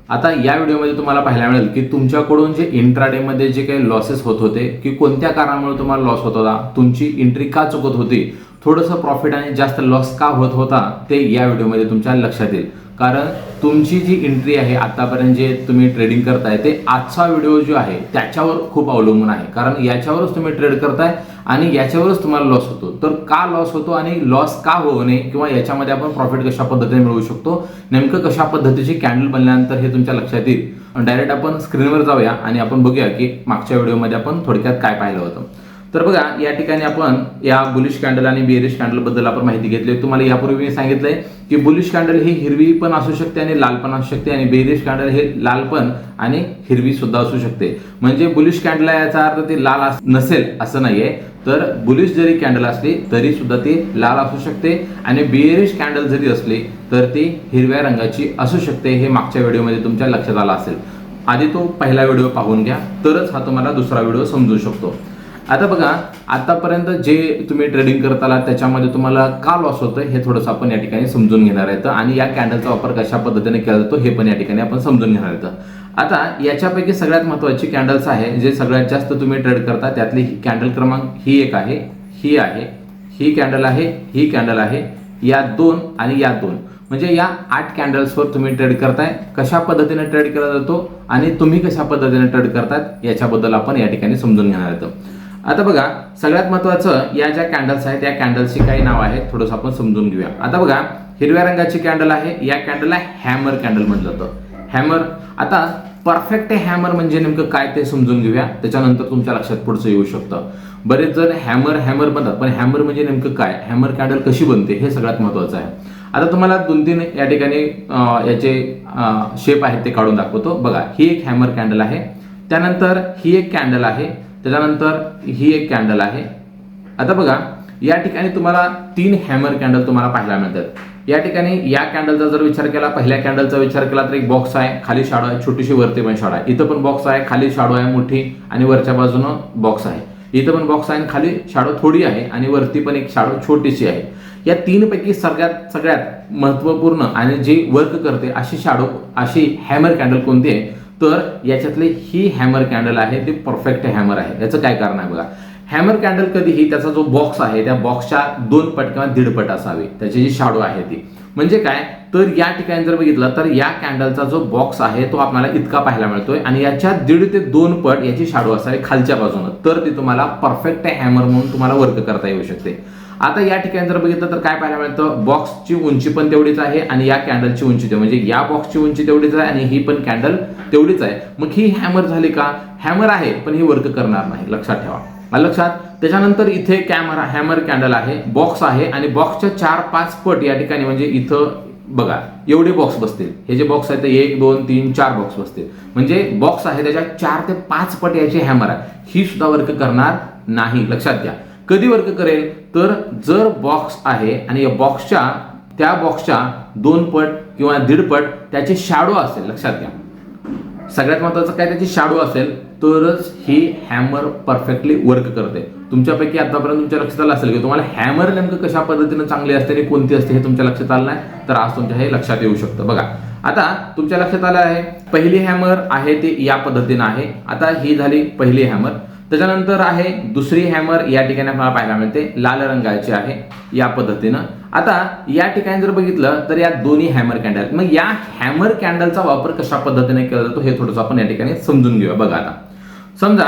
आता या व्हिडिओमध्ये तुम्हाला पाहायला मिळेल की तुमच्याकडून जे इंट्राडे मध्ये जे काही लॉसेस होत होते की कोणत्या कारणामुळे तुम्हाला लॉस होत होता, तुमची एंट्री का चुकत होती, थोडंसं प्रॉफिट आणि जास्त लॉस का होत होता ते या व्हिडिओमध्ये तुमच्या लक्षात येईल. कारण तुमची जी एंट्री आहे आतापर्यंत जे तुम्ही ट्रेडिंग करताय ते आजचा व्हिडिओ जो आहे त्याच्यावर खूप अवलंबून आहे. कारण याच्यावरच तुम्ही ट्रेड करताय आणि याच्यावरच तुम्हाला लॉस होतो. तर का लॉस होतो आणि लॉस का होऊ नये किंवा याच्यामध्ये आपण प्रॉफिट कशा पद्धतीने मिळवू शकतो, नेमकं कशा पद्धतीची कॅन्डल बनल्यानंतर हे तुमच्या लक्षात येईल. डायरेक्ट आपण स्क्रीनवर जाऊया आणि आपण बघूया की मागच्या व्हिडिओमध्ये आपण थोडक्यात काय पाहिलं होतं. तर बघा या ठिकाणी आपण या बुलिश कॅन्डल आणि बेरिश कॅन्डल बद्दल आपण माहिती घेतली. तुम्हाला यापूर्वी मी सांगितलंय की बुलिश कॅन्डल ही हिरवी पण असू शकते आणि लाल पण असू शकते आणि बेरिश कॅन्डल हे लाल पण आणि हिरवी सुद्धा असू शकते. म्हणजे बुलिश कॅन्डल याचा अर्थ ते लाल नसेल असं नाहीये. तर बुलिश जरी कॅन्डल असली तरी सुद्धा ती लाल असू शकते आणि बेरिश कॅन्डल जरी असली तर ती हिरव्या रंगाची असू शकते. हे मागच्या व्हिडिओमध्ये तुमच्या लक्षात आलं असेल. आधी तो पहिला व्हिडिओ पाहून घ्या तरच हा तुम्हाला दुसरा व्हिडिओ समजू शकतो. आता बघा आतापर्यंत जे तुम्ही ट्रेडिंग करत आलात त्याच्यामध्ये तुम्हाला का लॉस होतं हे थोडंसं आपण या ठिकाणी समजून घेणार आहेत आणि या कॅन्डलचा वापर कशा पद्धतीने केला जातो हे पण या ठिकाणी आपण समजून घेणार आहेत. आता याच्यापैकी सगळ्यात महत्त्वाची कॅन्डल्स आहे जे सगळ्यात जास्त तुम्ही ट्रेड करता त्यातली कॅन्डल क्रमांक ही एक आहे, ही आहे, ही कॅन्डल आहे, ही कॅन्डल आहे, या दोन आणि या दोन, म्हणजे या 8 कॅन्डल्सवर तुम्ही ट्रेड करताय. कशा पद्धतीने ट्रेड केला जातो आणि तुम्ही कशा पद्धतीने ट्रेड करतात याच्याबद्दल आपण या ठिकाणी समजून घेणार आहोत. आता बघा सगळ्यात महत्त्वाचं या ज्या कॅन्डल्स आहेत त्या कॅन्डल्सची काही नाव आहेत थोडंसं आपण समजून घेऊया. आता बघा हिरव्या रंगाची कॅन्डल आहे, या कॅन्डलला हॅमर कॅन्डल म्हटलं जातं. हॅमर, आता परफेक्ट हॅमर म्हणजे नेमकं काय ते समजून घेऊया, त्याच्यानंतर तुमच्या लक्षात पुढचं येऊ शकतं. बरेच जण हॅमर हॅमर बनतात पण हॅमर म्हणजे नेमकं काय, हॅमर कॅन्डल कशी बनते हे सगळ्यात महत्त्वाचं आहे. आता तुम्हाला 2-3 या ठिकाणी याचे शेप आहेत ते काढून दाखवतो. बघा ही एक हॅमर कॅन्डल आहे, त्यानंतर ही एक कॅन्डल आहे, त्याच्यानंतर ही एक कॅन्डल आहे. आता बघा या ठिकाणी तुम्हाला 3 हॅमर कॅन्डल तुम्हाला पाहायला मिळतात. या ठिकाणी या कॅन्डलचा जर विचार केला, पहिल्या कॅन्डलचा विचार केला तर एक बॉक्स आहे, खाली शाडो आहे, छोटीशी वरती पण शाडो आहे. इथं पण बॉक्स आहे, खाली शाडो आहे मोठी आणि वरच्या बाजूनं बॉक्स आहे. इथं पण बॉक्स आहे आणि खाली शाडो थोडी आहे आणि वरती पण एक शाडो छोटीशी आहे. या 3 पैकी सगळ्यात महत्त्वपूर्ण आणि जी वर्क करते अशी हॅमर कॅन्डल कोणती आहे, तर याच्यातली ही हॅमर कॅन्डल आहे ती परफेक्ट हॅमर आहे. याचं काय कारण आहे बघा, हॅमर कॅन्डल कधीही त्याचा जो बॉक्स आहे त्या बॉक्सच्या 2 पट किंवा 1.5 पट असावी त्याची जी शाडो आहे ती. म्हणजे काय, तर या ठिकाणी जर बघितलं तर या कॅन्डलचा जो बॉक्स आहे तो आपल्याला इतका पाहायला मिळतोय आणि याच्या 1.5 ते 2 पट याची शाडो असावी खालच्या बाजूनं, तर ती तुम्हाला परफेक्ट हॅमर म्हणून तुम्हाला वर्क करता येऊ शकते. आता या ठिकाणी जर बघितलं तर काय पाहायला मिळतं, बॉक्सची उंची पण तेवढीच आहे आणि या कॅन्डलची उंची म्हणजे या बॉक्सची उंची तेवढीच आहे आणि ही पण कॅन्डल तेवढीच आहे. मग ही हॅमर झाली का, हॅमर आहे पण ही वर्क करणार नाही, लक्षात ठेवा. लक्षात. त्याच्यानंतर इथे हॅमर कॅन्डल आहे, बॉक्स आहे आणि बॉक्सच्या 4-5 पट या ठिकाणी, म्हणजे इथं बघा एवढे बॉक्स बसतील. हे जे बॉक्स आहेत ते 1, 2, 3, 4 बॉक्स बसतील. म्हणजे बॉक्स आहे त्याच्या 4 ते 5 पट याची हॅमर आहे, ही सुद्धा वर्क करणार नाही. लक्षात घ्या. कधी वर्क करेल, तर जर बॉक्स आहे आणि या त्या बॉक्सच्या 2 पट किंवा 1.5 पट त्याची शॅडो असेल. लक्षात घ्या. सगळ्यात महत्त्वाचं काय, त्याची शॅडो असेल तरच ही हॅमर परफेक्टली वर्क करते. तुमच्यापैकी आतापर्यंत तुमच्या लक्षात आलं असेल की तुम्हाला हॅमर नेमकं कशा पद्धतीने चांगली असते आणि कोणती असते हे तुमच्या लक्षात आलं नाही, तर आज तुमच्या हे लक्षात येऊ शकतं. बघा आता तुमच्या लक्षात आलं आहे पहिली हॅमर आहे ती या पद्धतीनं आहे. आता ही झाली पहिली हॅमर. त्याच्यानंतर आहे दुसरी हॅमर, या ठिकाणी आपल्याला पाहायला मिळते लाल रंगाची आहे या पद्धतीनं. आता या ठिकाणी जर बघितलं तर या दोन्ही हॅमर कॅन्डल. मग या हॅमर कॅन्डलचा वापर कशा पद्धतीने केला जातो हे थोडंसं आपण या ठिकाणी समजून घेऊया. बघा आता समजा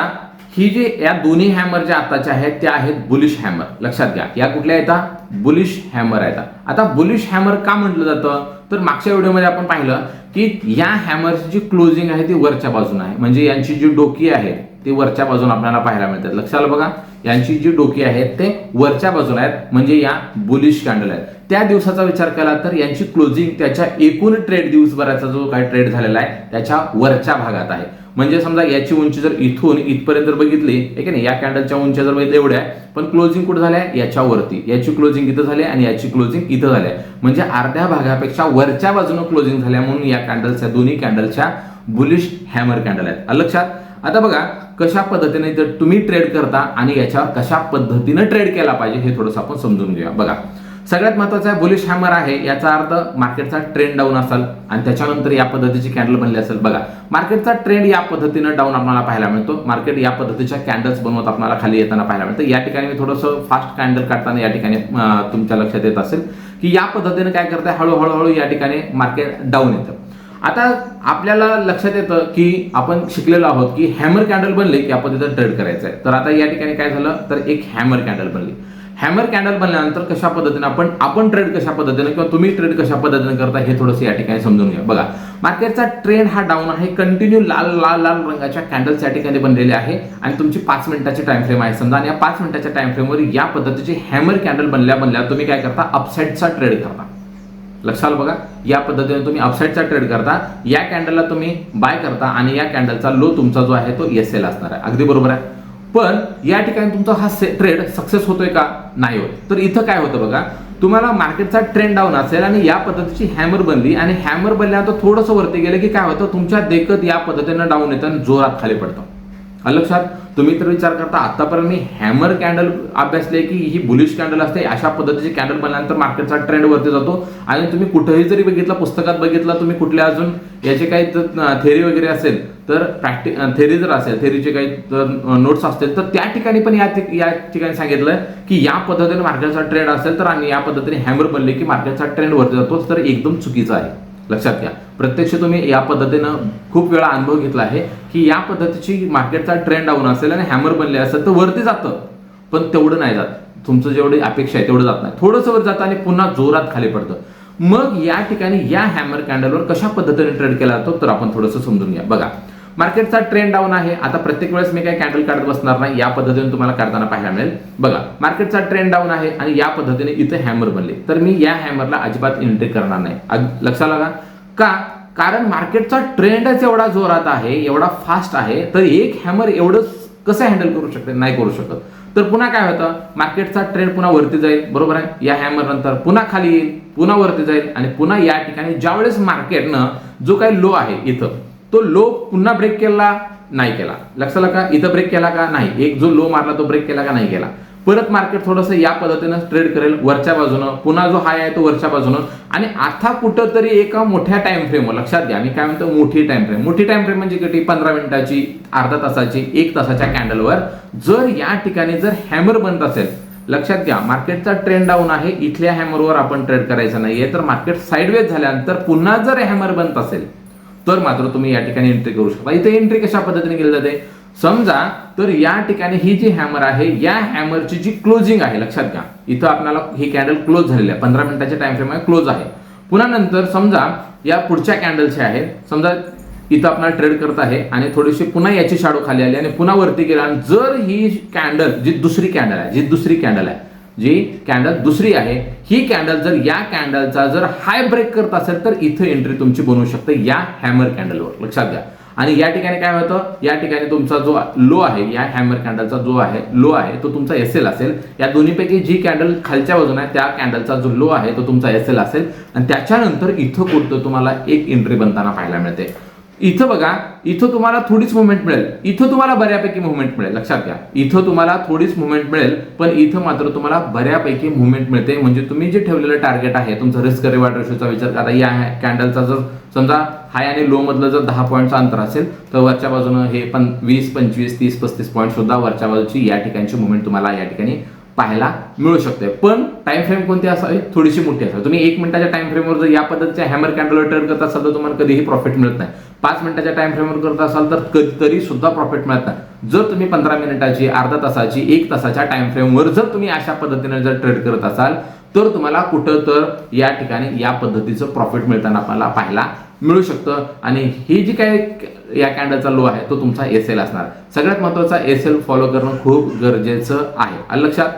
ही जे या दोन्ही हॅमर ज्या आताच्या आहेत त्या आहेत बुलिश हॅमर. लक्षात घ्या, या कुठल्या येतात, बुलिश हॅमर आहेत. आता बुलिश हॅमर का म्हटलं जातं, तर मागच्या व्हिडिओमध्ये आपण पाहिलं की या हॅमरची जी क्लोजिंग आहे ती वरच्या बाजूने आहे, म्हणजे यांची जी डोकी आहे ती वरच्या बाजूने आपल्याला पाहायला मिळतात. लक्षात आलं बघा, यांची जी डोकी आहेत ते वरच्या बाजूला आहेत, म्हणजे या बुलिश कॅन्डल आहेत. त्या दिवसाचा विचार केला तर यांची क्लोजिंग त्याच्या एकूण ट्रेड दिवसभराचा जो काही ट्रेड झालेला आहे त्याच्या वरच्या भागात आहे. म्हणजे समजा याची उंची जर इथून इथपर्यंत जर बघितली की नाही, या कॅन्डलच्या उंची जर बघितली एवढ्या आहे, पण क्लोजिंग कुठे झाल्या, याच्यावरती. याची क्लोजिंग इथं झाली आणि याची क्लोजिंग इथं झाली, म्हणजे अर्ध्या भागापेक्षा वरच्या बाजूने क्लोजिंग झाल्या, म्हणून या कॅन्डलच्या दोन्ही कॅन्डलच्या बुलिश हॅमर कॅन्डल आहेत. लक्षात. आता बघा कशा पद्धतीने जर तुम्ही ट्रेड करता आणि याच्यावर कशा पद्धतीने ट्रेड केला पाहिजे हे थोडंसं आपण समजून घेऊया. बघा सगळ्यात महत्त्वाचा बुलिश हॅमर आहे, याचा अर्थ मार्केटचा ट्रेंड डाऊन असेल आणि त्याच्यानंतर या पद्धतीची कॅन्डल बनली असेल. बघा मार्केटचा ट्रेंड या पद्धतीनं डाऊन आपल्याला पाहायला मिळतो. मार्केट या पद्धतीच्या कॅन्डल्स बनवत आपल्याला खाली येताना पाहायला मिळतं. या ठिकाणी मी थोडंसं फास्ट कॅन्डल काढताना या ठिकाणी तुमच्या लक्षात येत असेल की या पद्धतीने काय करताय, हळूहळू या ठिकाणी मार्केट डाऊन येतं. आता आपल्याला लक्षात येतं की आपण शिकलेलो आहोत की हॅमर कॅन्डल बनले की या पद्धतीने ट्रेड करायचं आहे. तर आता या ठिकाणी काय झालं तर एक हॅमर कॅन्डल बनली. हॅमर कॅन्डल बनल्यानंतर कशा पद्धतीने आपण ट्रेड कशा पद्धतीने किंवा तुम्ही ट्रेड कशा पद्धतीने करता हे थोडंसं या ठिकाणी समजून घ्या. बघा मार्केटचा ट्रेंड हा डाऊन आहे, कंटिन्यू लाल लाल लाल रंगाच्या कॅन्डल्स या ठिकाणी बनलेले आहे आणि तुमची 5 मिनिटाची टाइम फ्रेम आहे समजा, आणि या 5 मिनिटाच्या टाइम फ्रेमवर या पद्धतीची हॅमर कॅन्डल बनल्या तुम्ही काय करता, अपसाइडचा ट्रेड करता. लक्षात बघा या पद्धतीने तुम्ही अपसाइडचा ट्रेड करता. या कॅन्डलला तुम्ही बाय करता आणि या कॅन्डलचा लो तुमचा जो आहे तो एसएल असणार आहे. अगदी बरोबर आहे. पण या ठिकाणी तुमचा हा ट्रेड सक्सेस होतोय का, नाही होत. तर इथं काय होतं बघा, तुम्हाला मार्केटचा ट्रेंड डाऊन असेल आणि या पद्धतीची हॅमर बनली आणि हॅमर बनल्यानंतर थोडंसं वरती गेलं की काय होतं, तुमच्या देखत या पद्धतीनं डाऊन येतं आणि जोरात खाली पडतं. लक्षात तुम्ही तर विचार करता आतापर्यंत मी हॅमर कॅन्डल अभ्यासले की ही बुलिश कॅन्डल असते, अशा पद्धतीची कॅन्डल बनल्यानंतर मार्केटचा ट्रेंड वरती जातो. आणि तुम्ही कुठेही जरी बघितलं, पुस्तकात बघितलं, तुम्ही कुठल्या अजून याचे काही थेरी वगैरे असेल तर थेरी जर असेल, थेरीचे काही नोट्स असतील तर त्या ठिकाणी पण या ठिकाणी सांगितलं की या पद्धतीने मार्केटचा ट्रेंड असेल तर आणि या पद्धतीने हॅमर बनले की मार्केटचा ट्रेंड वरती जातो. तर एकदम चुकीचं आहे. लक्षात घ्या. प्रत्यक्ष तुम्ही या पद्धतीनं खूप वेळा अनुभव घेतला आहे की या पद्धतीची मार्केटचा ट्रेंड डाऊन असेल आणि हॅमर बनले असेल तर वरती जातं, पण तेवढं नाही जात. तुमचं जेवढी अपेक्षा आहे तेवढं जात नाही, थोडंसं वर जातं आणि पुन्हा जोरात खाली पडतं. मग या ठिकाणी या हॅमर कॅन्डलवर कशा पद्धतीने ट्रेड केला जातो तर आपण थोडंसं समजून घ्या. बघा मार्केटचा ट्रेंड डाऊन आहे. आता प्रत्येक वेळेस मी काही कॅन्डल काढत बसणार नाही, या पद्धतीने तुम्हाला काढताना पाहायला मिळेल. बघा मार्केटचा ट्रेंड डाऊन आहे आणि या पद्धतीने इथे हॅमर बनले, तर मी या हॅमरला अजिबात एंट्री करणार नाही. लक्षात आला का? कारण मार्केटचा ट्रेंडच एवढा जोरात आहे, एवढा फास्ट आहे, तर एक हॅमर एवढं कसं हँडल करू शकते, नाही करू शकत. तर पुन्हा काय होतं, मार्केटचा ट्रेंड पुन्हा वरती जाईल, बरोबर आहे. या हॅमर नंतर पुन्हा खाली येईल, पुन्हा वरती जाईल आणि पुन्हा या ठिकाणी ज्यावेळेस मार्केटनं जो काही लो आहे इथं, तो लो पुन्हा ब्रेक केला नाही केला. लक्षात आला का? इथं ब्रेक केला का नाही, एक जो लो मारला तो ब्रेक केला का नाही केला. परत मार्केट थोडंसं या पद्धतीनं ट्रेड करेल वरच्या बाजूनं, पुन्हा जो हाय आहे तो वरच्या बाजूनं, आणि आता कुठंतरी एका मोठ्या टाइम फ्रेमवर, लक्षात घ्या मी काय म्हणतो, मोठी टाइम फ्रेम म्हणजे किती, 15 मिनिटाची, अर्धा तासाची, 1 तासाच्या कॅन्डलवर जर या ठिकाणी जर हॅमर बनत असेल, लक्षात घ्या मार्केटचा ट्रेंड डाऊन आहे, इथल्या हॅमरवर आपण ट्रेड करायचं नाहीये. तर मार्केट साइडवेज झाल्यानंतर पुन्हा जर हॅमर बनत असेल तर मात्र तुम्ही या ठिकाणी एंट्री करू शकता. इथे एंट्री कशा पद्धतीने केली जाते समजा, तर या ठिकाणी ही जी हॅमर आहे, या हॅमरची जी क्लोजिंग आहे, लक्षात घ्या इथं आपल्याला ही कॅन्डल क्लोज झालेली आहे, 15 मिनिटाच्या टाइम फ्रेम मध्ये क्लोज आहे. पुन्हा नंतर समजा या पुढच्या कॅन्डलचे आहे, समजा इथं आपल्याला ट्रेड करत आहे आणि थोडीशी पुन्हा याची शॅडो खाली आली आणि पुन्हा वरती गेला, आणि जर ही कॅन्डल जी दुसरी कॅन्डल आहे, जी कॅन्डल दुसरी आहे, ही कॅन्डल जर या कॅन्डलचा जर हाय ब्रेक करत असेल तर इथं एंट्री तुमची बनवू शकते या हॅमर कॅन्डलवर. लक्षात घ्या. आणि या ठिकाणी काय होतं, या ठिकाणी तुमचा जो लो आहे, या हॅमर कॅन्डलचा जो आहे लो आहे तो तुमचा एसएल असेल. या दोन्हीपैकी जी कॅन्डल खालच्या बाजूने आहे त्या कॅन्डलचा जो लो आहे तो तुमचा एसएल असेल, आणि त्याच्यानंतर इथं कुठं तुम्हाला एक एंट्री बनताना पाहायला मिळते. इथं बघा, इथं तुम्हाला थोडीच मुवमेंट मिळेल, इथं तुम्हाला बऱ्यापैकी मुवमेंट मिळेल. लक्षात घ्या इथं तुम्हाला थोडीच मुवमेंट मिळेल, पण इथं मात्र तुम्हाला बऱ्यापैकी मुवमेंट मिळते. म्हणजे तुम्ही जे ठेवलेलं टार्गेट आहे तुमचं रिस्क रिवॉर्ड रेशोचा विचार करा. या कॅन्डलचा जर समजा हाय आणि लो मधलं जर 10 पॉईंटचं अंतर असेल तर वरच्या बाजूनं हे 20, 25, 30, 35 पॉईंट सुद्धा वरच्या बाजूची या ठिकाणची मुवमेंट तुम्हाला या ठिकाणी पाहायला मिळू शकते. पण टाइम फ्रेम कोणती असावी, थोडीशी मोठी असावी. तुम्ही 1 मिनिटाच्या टाइम फ्रेमवर जर या पद्धतीच्या हॅमर कॅन्डलवर ट्रेड करत असाल तर तुम्हाला कधीही प्रॉफिट मिळत नाही. 5 मिनिटाच्या टाइम फ्रेमवर करत असाल तर कधीतरी सुद्धा प्रॉफिट मिळत नाही. जर तुम्ही 15 मिनिटाची, अर्धा तासाची, 1 तासाच्या टाइम फ्रेमवर जर तुम्ही अशा पद्धतीने जर ट्रेड करत असाल तर तुम्हाला कुठं तर या ठिकाणी या पद्धतीचं प्रॉफिट मिळताना आपल्याला पाहायला मिळू शकतं. आणि ही जी काय या कॅन्डलचा लो आहे तो तुमचा एसएल असणार. सगळ्यात महत्त्वाचा एसएल फॉलो करणं खूप गरजेचं आहे. लक्षात.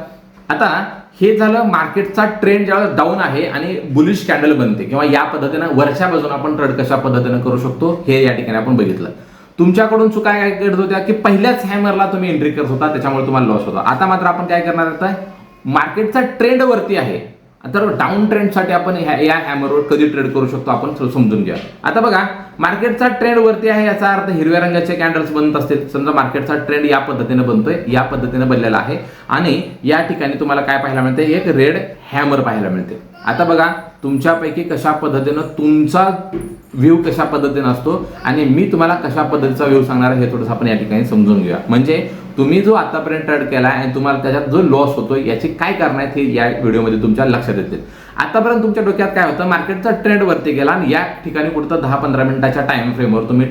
आता हे झालं मार्केटचा ट्रेंड ज्यावेळेस डाऊन आहे आणि बुलिश कॅन्डल बनते, किंवा या पद्धतीनं वरच्या बाजूने आपण ट्रेड कशा पद्धतीने करू शकतो हे या ठिकाणी आपण बघितलं. तुमच्याकडून चुका काय करत होत्या की पहिल्याच हॅमरला तुम्ही एंट्री करत होता, त्याच्यामुळे तुम्हाला लॉस होता. आता मात्र आपण काय करणार आहे, मार्केटचा ट्रेंड वरती आहे तर डाऊन ट्रेंडसाठी आपण या हॅमरवर कधी ट्रेड करू शकतो आपण समजून घ्या. आता बघा, मार्केटचा ट्रेंड वरती आहे याचा अर्थ हिरव्या रंगाचे कॅन्डल्स बनत असतील. समजा मार्केटचा ट्रेंड या पद्धतीने बनतोय, या पद्धतीने बनलेला आहे आणि या ठिकाणी तुम्हाला काय पाहायला मिळते, एक रेड हॅमर पाहायला मिळते. आता बघा, तुमच्यापैकी कशा पद्धतीनं तुमचा व्ह्यू कशा पद्धतीने असतो आणि मी तुम्हाला कशा पद्धतीचा व्ह्यू सांगणार हे थोडंसं आपण या ठिकाणी समजून घेऊया. म्हणजे तुम्ही जो आतापर्यंत ट्रेड केला आणि तुम्हाला त्याच्यात जो लॉस होतोय याची काय कारण आहेत हे या व्हिडिओमध्ये तुमच्या लक्षात येतील. आतापर्यंत तुमच्या डोक्यात काय होतं, मार्केटचा ट्रेंड वरती गेला आणि या ठिकाणी कुठं 10-15 मिनिटाच्या टाइम फ्रेमवर तुम्ही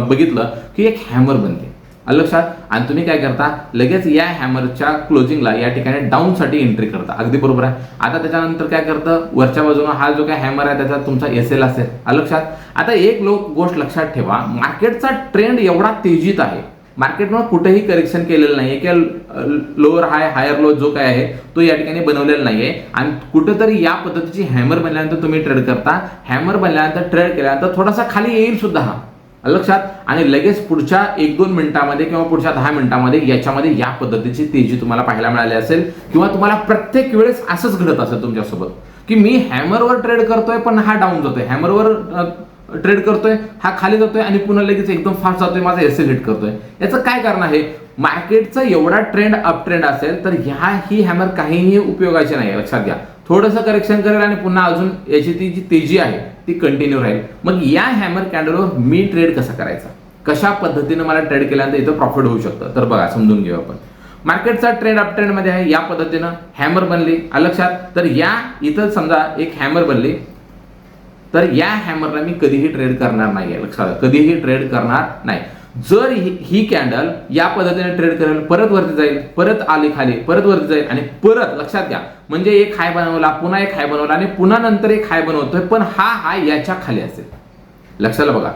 बघितलं की एक हॅमर बनते लक्षात, आणि तुम्ही काय करता, लगेच या हॅमरच्या क्लोजिंगला या ठिकाणी डाऊनसाठी एंट्री करता. अगदी बरोबर आहे. आता त्याच्यानंतर काय करतं, वरच्या बाजूला हा जो काय हॅमर आहे त्याचा तुमचा एसएल असेल लक्षात. आता एक गोष्ट लक्षात ठेवा, मार्केटचा ट्रेंड एवढा तेजीत आहे, मार्केटमध्ये कुठेही करेक्शन केलेलं नाहीये किंवा लोअर हाय हायर लो जो काय आहे तो या ठिकाणी बनवलेला नाहीये आणि कुठेतरी या पद्धतीची हॅमर बनल्यानंतर तुम्ही ट्रेड करता. हॅमर बनल्यानंतर ट्रेड केल्यानंतर थोडासा खाली येईल सुद्धा हा लक्षात, आणि लगेच पुढच्या 1-2 मिनिटांमध्ये किंवा पुढच्या 10 मिनिटांमध्ये याच्यामध्ये या पद्धतीची तेजी तुम्हाला पाहायला मिळाली असेल किंवा तुम्हाला प्रत्येक वेळेस असंच घडत असेल तुमच्यासोबत की मी हॅमरवर ट्रेड करतोय पण हा डाऊन जातोय, हॅमरवर ट्रेड करतोय हा खाली जातोय आणि पुन्हा लगेच एकदम फास्ट जातोय, माझा एसएल हिट करतोय. याचं काय कारण आहे, मार्केटचा एवढा ट्रेंड अप ट्रेंड असेल तर ही हॅमर काहीही उपयोगाची नाही लक्षात घ्या. थोडंसं करेक्शन करेल आणि पुन्हा अजून याची ती जी तेजी आहे ती कंटिन्यू राहील. मग या हॅमर कॅन्डलवर मी ट्रेड कसा करायचा, कशा पद्धतीने मला ट्रेड केल्यानंतर इथं प्रॉफिट होऊ शकतं, तर बघा समजून घेऊ आपण. मार्केटचा ट्रेंड अप ट्रेंड मध्ये आहे, या पद्धतीनं हॅमर बनली लक्षात. तर या इथं समजा एक हॅमर बनली, तर या हॅमरला मी कधीही ट्रेड करणार नाही लक्षात, कधीही ट्रेड करणार नाही. जर ही कॅन्डल या पद्धतीने ट्रेड करेल, परत वरती जाईल, परत आली खाली, परत वरती जाईल आणि परत लक्षात घ्या, म्हणजे एक हाय बनवला, पुन्हा एक हाय बनवला आणि पुन्हा नंतर एक हाय बनवतोय, पण हा हाय याच्या खाली असेल लक्षात बघा.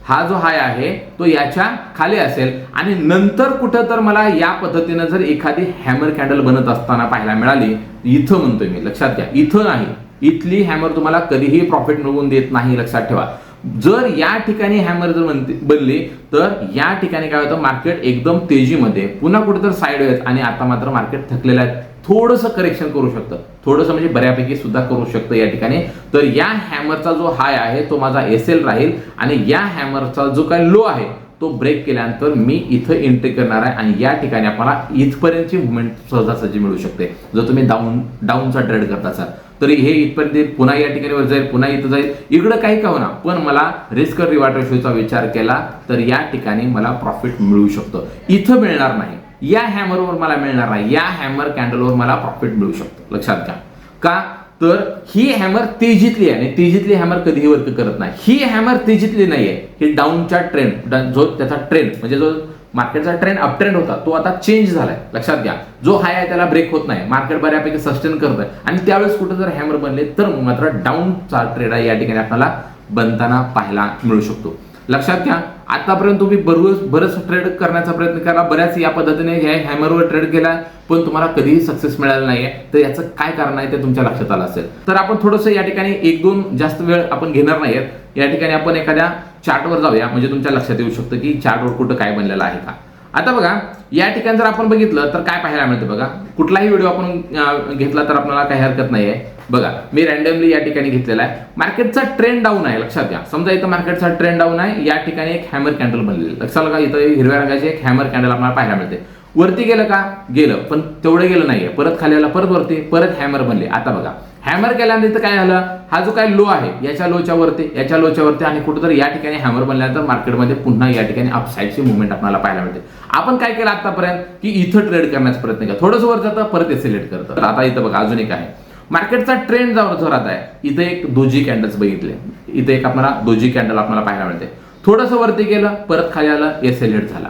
हा जो हाय आहे तो याच्या खाली असेल आणि नंतर कुठं तर मला या पद्धतीनं जर एखादी हॅमर कॅन्डल बनत असताना पाहायला मिळाली, इथं म्हणतोय मी लक्षात घ्या, इथं नाही, इथली हॅमर तुम्हाला कधीही प्रॉफिट मिळवून देत नाही लक्षात ठेवा. जर या ठिकाणी हॅमर जर बनली तर या ठिकाणी काय होतं, मार्केट एकदम तेजीमध्ये पुन्हा कुठेतरी साईड वेज आणि आता मात्र मार्केट थकलेलं आहे, थोडंसं करेक्शन करू शकतं, थोडंसं म्हणजे बऱ्यापैकी सुद्धा करू शकतं या ठिकाणी. तर या हॅमरचा जो हाय आहे तो माझा एसएल राहील आणि या हॅमरचा जो काय लो आहे तो ब्रेक केल्यानंतर मी इथं एंट्री करणार आहे आणि या ठिकाणी आपल्याला इथपर्यंतची मुवमेंट सहजासहजी मिळू शकते. जर तुम्ही डाऊनचा ट्रेड करत असाल तर हे इथपर्यंत येईल, पुन्हा या ठिकाणी वर जाईल, पुन्हा इथं जाईल, इकडं काही का होणार, पण मला रिस्क रिवॉर्ड रेशोचा विचार केला तर या ठिकाणी मला प्रॉफिट मिळू शकतं. इथं मिळणार नाही, या हॅमरवर मला मिळणार नाही, या हॅमर कॅन्डलवर मला प्रॉफिट मिळू शकतं लक्षात घ्या. का तर ही हॅमर तेजीतली आहे आणि तेजीतली हॅमर कधीही वर्क करत नाही. ही हॅमर तेजीतली नाहीये, ही डाऊनचा ट्रेंड, जो त्याचा ट्रेंड म्हणजे जो मार्केटचा ट्रेंड अप ट्रेंड होता तो आता चेंज झालाय लक्षात घ्या. जो हाय आहे त्याला ब्रेक होत नाही, मार्केट बऱ्यापैकी सस्टेन करत आहे आणि त्यावेळेस कुठे जर हॅमर बनले तर मात्र डाऊनचा ट्रेड आहे या ठिकाणी आपल्याला बनताना पाहायला मिळू शकतो लक्षात घ्या. आतापर्यंत तुम्ही बरंच ट्रेड करण्याचा प्रयत्न केला, बऱ्याच या पद्धतीने या हॅमरवर ट्रेड केला पण तुम्हाला कधीही सक्सेस मिळाला नाहीये. तर याचं काय कारण आहे ते तुमच्या लक्षात आलं असेल. तर आपण थोडंसं या ठिकाणी 1-2 जास्त वेळ आपण घेणार नाहीयेत, या ठिकाणी आपण एखाद्या चार्टवर जाऊया म्हणजे तुमच्या लक्षात येऊ शकतं की चार्टवर कुठं काय बनलेलं आहे का. आता बघा या ठिकाणी जर आपण बघितलं तर काय पाहायला मिळतं बघा, कुठलाही व्हिडिओ आपण घेतला तर आपल्याला काही हरकत नाहीये. बघा मी रॅन्डमली या ठिकाणी घेतलेला आहे, मार्केटचा ट्रेंड डाऊन आहे लक्षात घ्या. समजा इथं मार्केटचा ट्रेंड डाऊन आहे, या ठिकाणी एक हॅमर कॅन्डल बनलेली लक्षात बघा, इथं हिरव्या रंगाची एक हॅमर कॅन्डल आपल्याला पाहायला मिळते. वरती गेलं का, गेलं पण तेवढं गेलं नाहीये, परत खाली आला, परत वरती, परत हॅमर बनले. आता बघा हॅमर केल्यानंतर काय झालं, हा जो काय लो आहे याच्या लोच्या वरती, याच्या लोच्या वरती आणि कुठेतरी या ठिकाणी हॅमर बनल्यानंतर मार्केटमध्ये पुन्हा या ठिकाणी अपसाईडची मुवमेंट आपल्याला पाहायला मिळते. आपण काय केलं आतापर्यंत की इथं ट्रेड करण्याचा प्रयत्न केला, थोडंसं वर जातं परत सिलेक्ट करतं. तर आता इथं बघा अजून एक आहे, मार्केटचा ट्रेंड जाऊन जोरात आहे, इथे एक दोजी कॅन्डल्स बघितले, इथे एक आपल्याला दोजी कॅन्डल आपल्याला पाहायला मिळते. थोडंसं वरती गेलं, परत खाली आलं, एसएल हिट झाला.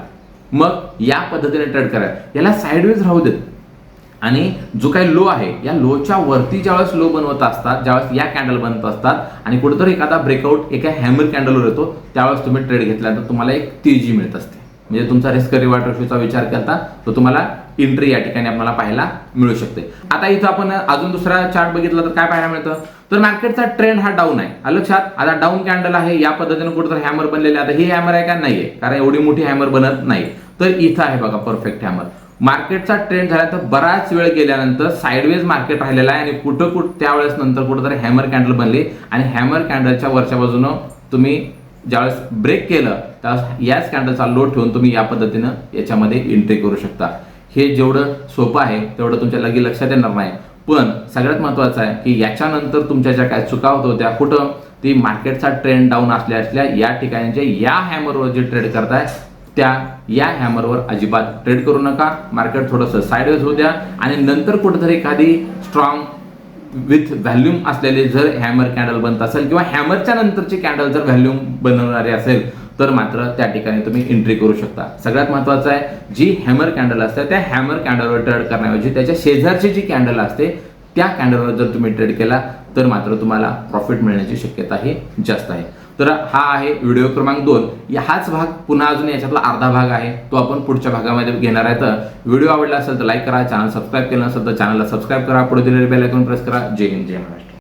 मग या पद्धतीने ट्रेड करा, याला साइडवेज राहू देत आणि जो काही लो आहे या लोच्या वरती ज्यावेळेस लो बनवत असतात, ज्यावेळेस या कॅन्डल बनत असतात आणि कुठेतरी एखादा ब्रेकआउट एका हॅमर कॅन्डलवर येतो, त्यावेळेस तुम्ही ट्रेड घेतल्यानंतर तुम्हाला एक तेजी मिळत असते. म्हणजे तुमचा रिस्क रिवॉर्ड रेशोचा विचार करता तर तुम्हाला एंट्री या ठिकाणी आपल्याला पाहायला मिळू शकते. आता इथं आपण अजून दुसरा चार्ट बघितला तर काय पाहायला मिळतं, तर मार्केटचा ट्रेंड हा डाऊन आहे लक्षात. आता डाऊन कॅन्डल आहे, या पद्धतीने कुठेतरी हॅमर बनलेले, आता ही हॅमर आहे का नाहीये, कारण एवढी मोठी हॅमर बनत नाही. तर इथं आहे बघा परफेक्ट हॅमर. मार्केटचा ट्रेंड झाला तर बराच वेळ गेल्यानंतर साईडवेज मार्केट राहिलेला आहे आणि कुठं त्यावेळेस नंतर कुठंतरी हॅमर कॅन्डल बनली आणि हॅमर कॅन्डलच्या वरच्या बाजूनं तुम्ही ज्यावेळेस ब्रेक केलं त्यावेळेस याच कॅन्डलचा लो ठेवून तुम्ही या पद्धतीनं याच्यामध्ये एंट्री करू शकता. हे जेवढं सोपं आहे तेवढं तुमच्या लगे लक्षात येणार नाही. पण सगळ्यात महत्त्वाचं आहे की याच्यानंतर तुमच्या ज्या काय चुका होत होत्या कुठं ती मार्केटचा ट्रेंड डाऊन असल्या या ठिकाणी जे या हॅमरवर जे ट्रेड करताय त्या या हॅमरवर अजिबात ट्रेड करू नका. मार्केट थोडंसं साईडवेज होऊ द्या आणि नंतर कुठेतरी एखादी स्ट्रॉंग विथ व्हॅल्यूम असलेले जर हॅमर कॅन्डल बनत असेल किंवा हॅमरच्या नंतरची कॅन्डल जर व्हॅल्यूम बनवणारे असेल तर मात्र त्या ठिकाणी तुम्ही एंट्री करू शकता. सगळ्यात महत्त्वाचं आहे जी हॅमर कॅन्डल असते त्या हॅमर कॅन्डलवर ट्रेड करण्याऐवजी त्याच्या शेजारची जी कॅन्डल असते त्या कॅन्डलवर जर तुम्ही ट्रेड केला तर मात्र तुम्हाला प्रॉफिट मिळण्याची शक्यता ही जास्त आहे. तर हा आहे व्हिडिओ क्रमांक 2. हाच भाग पुन्हा अजून याच्यातला अर्धा भाग आहे तो आपण पुढच्या भागामध्ये घेणार आहे. तर व्हिडिओ आवडला असेल तर लाईक करा, चॅनल सबस्क्राईब केलं नसेल तर चॅनलला सबस्क्राईब करा, पुढे दिलेले बेल आयकॉन प्रेस करा. जय हिंद, जय महाराष्ट्र.